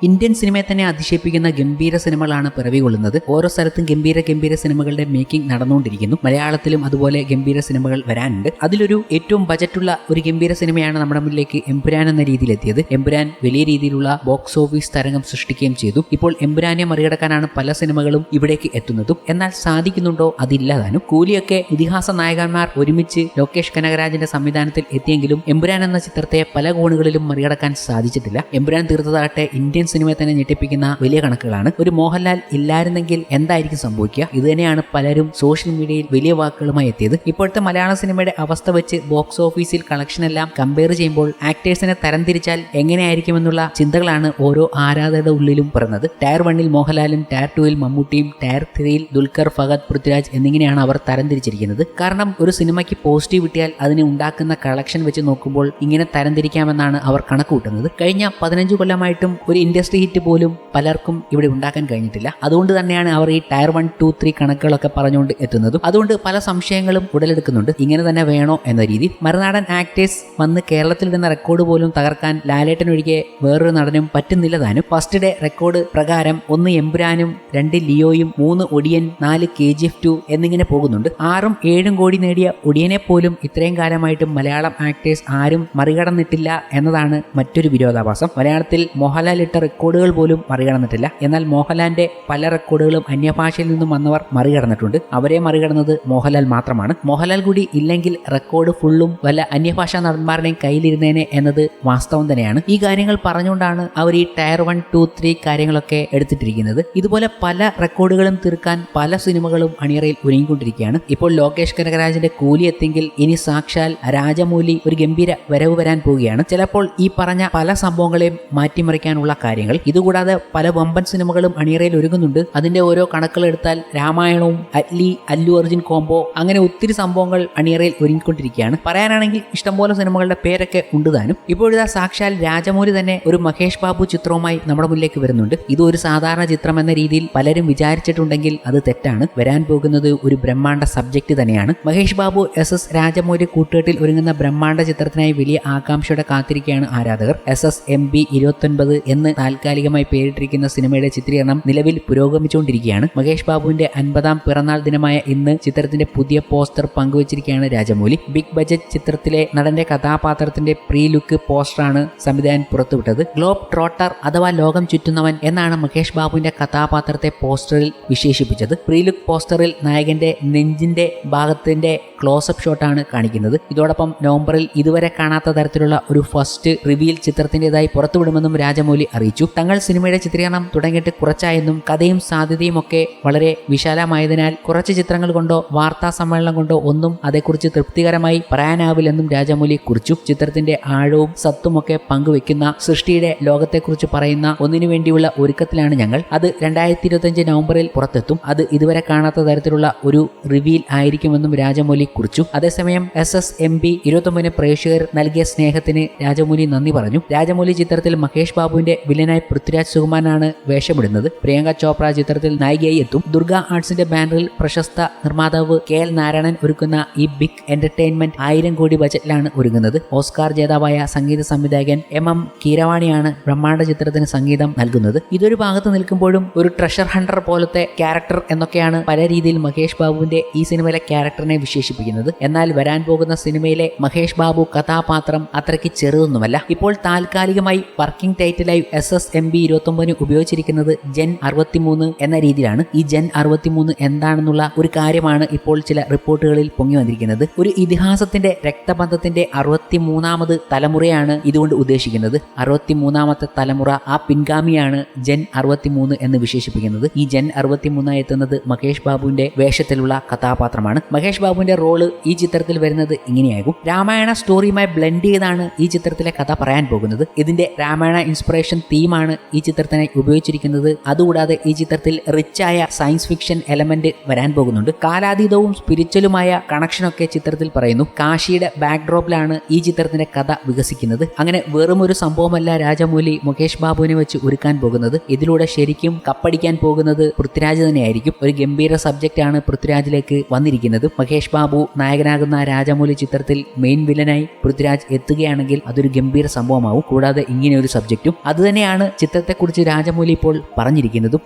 Indian സിനിമയെ തന്നെ അതിശയിപ്പിക്കുന്ന ഗംഭീര സിനിമകളാണ് പിറവികൊള്ളുന്നത്. ഓരോ സ്ഥലത്തും ഗംഭീര സിനിമകളുടെ മേക്കിംഗ് നടന്നുകൊണ്ടിരിക്കുന്നു. മലയാളത്തിലും അതുപോലെ ഗംഭീര സിനിമകൾ വരാനുണ്ട്. അതിലൊരു ഏറ്റവും ബജറ്റുള്ള ഒരു ഗംഭീര സിനിമയാണ് നമ്മുടെ മുന്നിലേക്ക് എമ്പുരാൻ എന്ന രീതിയിലെത്തിയത്. എമ്പുരാൻ വലിയ രീതിയിലുള്ള ബോക്സ് ഓഫീസ് തരംഗം സൃഷ്ടിക്കുകയും ചെയ്തു. ഇപ്പോൾ എമ്പുരാനെ മറികടക്കാനാണ് പല സിനിമകളും ഇവിടേക്ക് എത്തുന്നതും. എന്നാൽ സാധിക്കുന്നുണ്ടോ? അതില്ലാതാനും. കൂലിയൊക്കെ ഇതിഹാസ നായകന്മാർ ഒരുമിച്ച് ലോകേഷ് കനകരാജിന്റെ സംവിധാനത്തിൽ എത്തിയെങ്കിലും എമ്പുരാൻ എന്ന ചിത്രത്തെ പല കോണുകളിലും മറികടക്കാൻ സാധിച്ചിട്ടില്ല. എമ്പുരാൻ തീർത്തതാകട്ടെ ഇന്ത്യൻ സിനിമയെ തന്നെ ഞെട്ടിപ്പിക്കുന്ന വലിയ കണക്കുകളാണ്. ഒരു മോഹൻലാൽ ഇല്ലായിരുന്നെങ്കിൽ എന്തായിരിക്കും സംഭവിക്കുക? ഇത് തന്നെയാണ് പലരും സോഷ്യൽ മീഡിയയിൽ വലിയ വാക്കുകളുമായി എത്തിയത്. ഇപ്പോഴത്തെ മലയാള സിനിമയുടെ അവസ്ഥ വെച്ച് ബോക്സ് ഓഫീസിൽ കളക്ഷൻ എല്ലാം കമ്പയർ ചെയ്യുമ്പോൾ ആക്ടേഴ്സിനെ തരംതിരിച്ചാൽ എങ്ങനെയായിരിക്കുമെന്നുള്ള ചിന്തകളാണ് ഓരോ ആരാധകരുടെ ഉള്ളിലും പിറന്നത്. ടയർ 1 മോഹൻലാലും ടയർ 2 മമ്മൂട്ടിയും ടയർ 3 ദുൽഖർ, ഫഹദ്, പൃഥ്വിരാജ് എന്നിങ്ങനെയാണ് അവർ തരംതിരിച്ചിരിക്കുന്നത്. കാരണം ഒരു സിനിമയ്ക്ക് പോസിറ്റീവ് കിട്ടിയാൽ അതിന് ഉണ്ടാക്കുന്ന കളക്ഷൻ വെച്ച് നോക്കുമ്പോൾ ഇങ്ങനെ തരംതിരിക്കാമെന്നാണ് അവർ കണക്കുകൂട്ടുന്നത്. കഴിഞ്ഞ 15 കൊല്ലമായിട്ടും ഒരു ഇൻഡസ്ട്രി ഹിറ്റ് പോലും പലർക്കും ഇവിടെ ഉണ്ടാക്കാൻ കഴിഞ്ഞിട്ടില്ല. അതുകൊണ്ട് തന്നെയാണ് അവർ ഈ ടയർ 1, 2, 3 കണക്കുകളൊക്കെ പറഞ്ഞുകൊണ്ട് എത്തുന്നതും. അതുകൊണ്ട് പല സംശയങ്ങളും ഉടലെടുക്കുന്നുണ്ട്. ഇങ്ങനെ തന്നെ വേണോ എന്ന രീതിയിൽ. മറുനാടൻ ആക്ടേഴ്സ് വന്ന് കേരളത്തിലിടുന്ന റെക്കോർഡ് പോലും തകർക്കാൻ ലാലേട്ടനൊഴികെ വേറൊരു നടനും പറ്റുന്നില്ല താനും. ഫസ്റ്റ് ഡേ റെക്കോർഡ് പ്രകാരം 1 എമ്പുരാനും 2 ലിയോയും 3 ഒടിയൻ 4 KGF 2 എന്നിങ്ങനെ പോകുന്നുണ്ട്. 6ഉം 7ഉം കോടി നേടിയ ഒടിയനെ പോലും ഇത്രയും കാലമായിട്ടും മലയാളം ആക്ടേഴ്സ് ആരും മറികടന്നിട്ടില്ല എന്നതാണ് മറ്റൊരു വിരോധാഭാസം. മലയാളത്തിൽ മോഹൻലാൽ ഇട്ട റെക്കോർഡുകൾ പോലും മറികടന്നിട്ടില്ല. എന്നാൽ മോഹൻലാലിന്റെ പല റെക്കോർഡുകളും അന്യഭാഷയിൽ നിന്നും വന്നവർ മറികടന്നിട്ടുണ്ട്. അവരെ മറികടന്നത് മോഹൻലാൽ മാത്രമാണ്. മോഹൻലാൽ കൂടി ഇല്ലെങ്കിൽ റെക്കോർഡ് ഫുള്ളും വല്ല അന്യഭാഷാ നടന്മാരുടെയും കയ്യിലിരുന്നേനെ എന്നത് വാസ്തവം തന്നെയാണ്. ഈ കാര്യങ്ങൾ പറഞ്ഞുകൊണ്ടാണ് അവർ ഈ ടയർ 1, 2, 3 കാര്യങ്ങളൊക്കെ എടുത്തിട്ടിരിക്കുന്നത്. ഇതുപോലെ പല റെക്കോർഡുകളും തീർക്കാൻ പല സിനിമകളും അണിയറയിൽ ഒരുങ്ങിക്കൊണ്ടിരിക്കുകയാണ്. ഇപ്പോൾ ലോകേഷ് കനകരാജിന്റെ കൂലി എത്തിയെങ്കിൽ ഇനി സാക്ഷാൽ രാജമൗലി ഒരു ഗംഭീര വരവ് വരാൻ പോവുകയാണ്. ചിലപ്പോൾ ഈ പറഞ്ഞ പല സംഭവങ്ങളെയും മാറ്റിമറിക്കാനുള്ള കാര്യങ്ങൾ. ഇതുകൂടാതെ പല വമ്പൻ സിനിമകളും അണിയറയിൽ ഒരുങ്ങുന്നുണ്ട്. അതിന്റെ ഓരോ കണക്കുകൾ എടുത്താൽ രാമായണവും അല്ലു അർജുൻ കോംബോ അങ്ങനെ ഒത്തിരി സംഭവങ്ങൾ അണിയറയിൽ ഒരുങ്ങിക്കൊണ്ടിരിക്കുകയാണ്. പറയാനാണെങ്കിൽ ഇഷ്ടംപോലെ സിനിമകളുടെ പേരൊക്കെ ഉണ്ട് താനും. ഇപ്പോഴിതാ സാക്ഷാൽ രാജമൗലി തന്നെ ഒരു മഹേഷ് ബാബു ചിത്രവുമായി നമ്മുടെ മുന്നിലേക്ക് വരുന്നുണ്ട്. ഇത് ഒരു സാധാരണ ചിത്രം എന്ന രീതിയിൽ പലരും വിചാരിച്ചിട്ടുണ്ടെങ്കിൽ അത് തെറ്റാണ്. വരാൻ പോകുന്നത് ഒരു ബ്രഹ്മാണ്ഡ സബ്ജക്ട് തന്നെയാണ്. മഹേഷ് ബാബു SS രാജമൗലി കൂട്ടുകെട്ടിൽ ഒരുങ്ങുന്ന ബ്രഹ്മാണ്ഡ ചിത്രത്തിനായി വലിയ ആകാംക്ഷയോടെ കാത്തിരിക്കുകയാണ് ആരാധകർ. SSMB 29 എന്ന് താൽക്കാലികമായി പേരിട്ടിരിക്കുന്ന സിനിമയുടെ ചിത്രീകരണം നിലവിൽ പുരോഗമിച്ചുകൊണ്ടിരിക്കുകയാണ്. മഹേഷ് ബാബുവിന്റെ 50ാം പിറന്നാൾ ദിനമായ ഇന്ന് ചിത്രത്തിന്റെ പുതിയ പോസ്റ്റർ പങ്കുവച്ചിരിക്കുകയാണ് രാജമൗലി. ബിഗ് ബജറ്റ് ചിത്രത്തിലെ നടന്റെ കഥാപാത്രത്തിന്റെ പ്രീ ലുക്ക് പോസ്റ്ററാണ് സംവിധായകൻ പുറത്തുവിട്ടത്. ഗ്ലോബ് ട്രോട്ടർ അഥവാ ലോകം ചുറ്റുന്നവൻ എന്നാണ് മഹേഷ് ബാബുവിന്റെ കഥാപാത്രത്തെ പോസ്റ്ററിൽ വിശേഷിപ്പിച്ചത്. പ്രീ ലുക്ക് പോസ്റ്ററിൽ നായകന്റെ നെഞ്ചിന്റെ ഭാഗത്തിന്റെ ക്ലോസപ്പ് ഷോട്ടാണ് കാണിക്കുന്നത്. ഇതോടൊപ്പം നവംബറിൽ ഇതുവരെ കാണാത്ത തരത്തിലുള്ള ഒരു ഫസ്റ്റ് റിവീൽ ചിത്രത്തിന്റേതായി പുറത്തുവിടുമെന്നും രാജമൗലി അറിയിച്ചു. തങ്ങൾ സിനിമയുടെ ചിത്രീകരണം തുടങ്ങിയിട്ട് കുറച്ചായെന്നും കഥയും സാധ്യതയും ഒക്കെ വളരെ വിശാലമായതിനാൽ കുറച്ച് ചിത്രങ്ങൾ കൊണ്ടോ വാർത്താ സമ്മേളനം കൊണ്ടോ ഒന്നും അതേക്കുറിച്ച് തൃപ്തികരമായി പറയാനാവില്ലെന്നും രാജമൗലി കുറിച്ചു. ചിത്രത്തിന്റെ ആഴവും സത്തുമൊക്കെ പങ്കുവെക്കുന്ന സൃഷ്ടിയുടെ ലോകത്തെക്കുറിച്ച് പറയുന്ന ഒന്നിനു വേണ്ടിയുള്ള ഒരുക്കത്തിലാണ് ഞങ്ങൾ. അത് 2025 നവംബറിൽ പുറത്തെത്തും. അത് ഇതുവരെ കാണാത്ത തരത്തിലുള്ള ഒരു റിവീൽ ആയിരിക്കുമെന്നും രാജമൗലി കുറിച്ചു. അതേസമയം SSMB 29 പ്രേക്ഷകർ നൽകിയ സ്നേഹത്തിന് രാജമൗലി നന്ദി പറഞ്ഞു. രാജമൗലി ചിത്രത്തിൽ മഹേഷ് ബാബുവിന്റെ വില്ലനായി പൃഥ്വിരാജ് സുകുമാരനാണ് വേഷമിടുന്നത്. പ്രിയങ്ക ചോപ്ര ചിത്രത്തിൽ നായികയായി എത്തും. ദുർഗ ആർട്സിന്റെ ബാനറിൽ പ്രശസ്ത നിർമ്മാതാവ് KL നാരായണൻ ഒരുക്കുന്ന ഈ ബിഗ് എന്റർടൈൻമെന്റ് 1000 കോടി ബജറ്റിലാണ് ഒരുങ്ങുന്നത്. ഓസ്കാർ ജേതാവായ സംഗീത സംവിധായകൻ MM കീരവാണിയാണ് ബ്രഹ്മാണ്ഡ ചിത്രത്തിന് സംഗീതം നൽകുന്നത്. ഇതൊരു ഭാഗത്ത് നിൽക്കുമ്പോഴും ഒരു ട്രഷർ ഹണ്ടർ പോലത്തെ ക്യാരക്ടർ എന്നൊക്കെയാണ് പല രീതിയിൽ മഹേഷ് ബാബുവിന്റെ ഈ സിനിമയിലെ ക്യാരക്ടറിനെ വിശേഷിപ്പിക്കുന്നത്. എന്നാൽ വരാൻ പോകുന്ന സിനിമയിലെ മഹേഷ് ബാബു കഥാപാത്രം അത്രയ്ക്ക് ചെറുതൊന്നുമല്ല. ഇപ്പോൾ താൽക്കാലികമായി വർക്കിംഗ് ടൈറ്റിലായി SSMB 29 ഉപയോഗിച്ചിരിക്കുന്നത് ജെൻ 63 എന്ന രീതിയിലാണ്. ഈ ജെൻ 63 എന്താണെന്നുള്ള ഒരു കാര്യമാണ് ഇപ്പോൾ ചില റിപ്പോർട്ടുകളിൽ പൊങ്ങി വന്നിരിക്കുന്നത്. ഒരു ഇതിഹാസത്തിന്റെ രക്തബന്ധത്തിന്റെ 63ാമത് തലമുറയാണ് ഇതുകൊണ്ട് ഉദ്ദേശിക്കുന്നത്. 63ാമത്തെ തലമുറ ആ പിൻഗാമിയാണ് ജെൻ 63 എന്ന് വിശേഷിപ്പിക്കുന്നത്. ഈ ജെൻ 63 എത്തുന്നത് മഹേഷ് ബാബുവിന്റെ വേഷത്തിലുള്ള കഥാപാത്രമാണ്. മഹേഷ് ബാബുവിന്റെ റോള് ഈ ചിത്രത്തിൽ വരുന്നത് ഇങ്ങനെയാകും. രാമായണ സ്റ്റോറിയുമായി ബ്ലെൻഡ് ചെയ്താണ് ഈ ചിത്രത്തിലെ കഥ പറയാൻ പോകുന്നത്. ഇതിന്റെ രാമായണ ഇൻസ്പിറേഷൻ തീമാണ് ഈ ചിത്രത്തിനായി ഉപയോഗിച്ചിരിക്കുന്നത്. അതുകൂടാതെ ഈ ചിത്രത്തിൽ റിച്ചായ സയൻസ് ഫിക്ഷൻ എലമെന്റ് വരാൻ പോകുന്നുണ്ട്. കാലാതീതവും സ്പിരിച്വലുമായ കണക്ഷനൊക്കെ ചിത്രത്തിൽ പറയുന്നു. കാശിയുടെ ബാക്ക്ഡ്രോപ്പിലാണ് ഈ ചിത്രത്തിന്റെ കഥ വികസിക്കുന്നത്. അങ്ങനെ വെറും ഒരു സംഭവമല്ല രാജമൗലി മുകേഷ് ബാബുവിനെ വെച്ച് ഒരുക്കാൻ പോകുന്നത്. ഇതിലൂടെ ശരിക്കും കപ്പടിക്കാൻ പോകുന്നത് പൃഥ്വിരാജ് തന്നെയായിരിക്കും. ഒരു ഗംഭീര സബ്ജക്റ്റ് ആണ് പൃഥ്വിരാജിലേക്ക് വന്നിരിക്കുന്നത്. മഹേഷ് ബാബു നായകനാകുന്ന രാജമൗലി ചിത്രത്തിൽ മെയിൻ വില്ലനായി പൃഥ്വിരാജ് എത്തുകയാണെങ്കിൽ അതൊരു ഗംഭീര സംഭവമാവും. കൂടാതെ ഇങ്ങനെ ഒരു സബ്ജക്റ്റും അതുതന്നെയാണ് ഇങ്ങനെയാണ് ചിത്രത്തെക്കുറിച്ച് രാജമൗലി ഇപ്പോൾ പറഞ്ഞിരിക്കുന്നതും.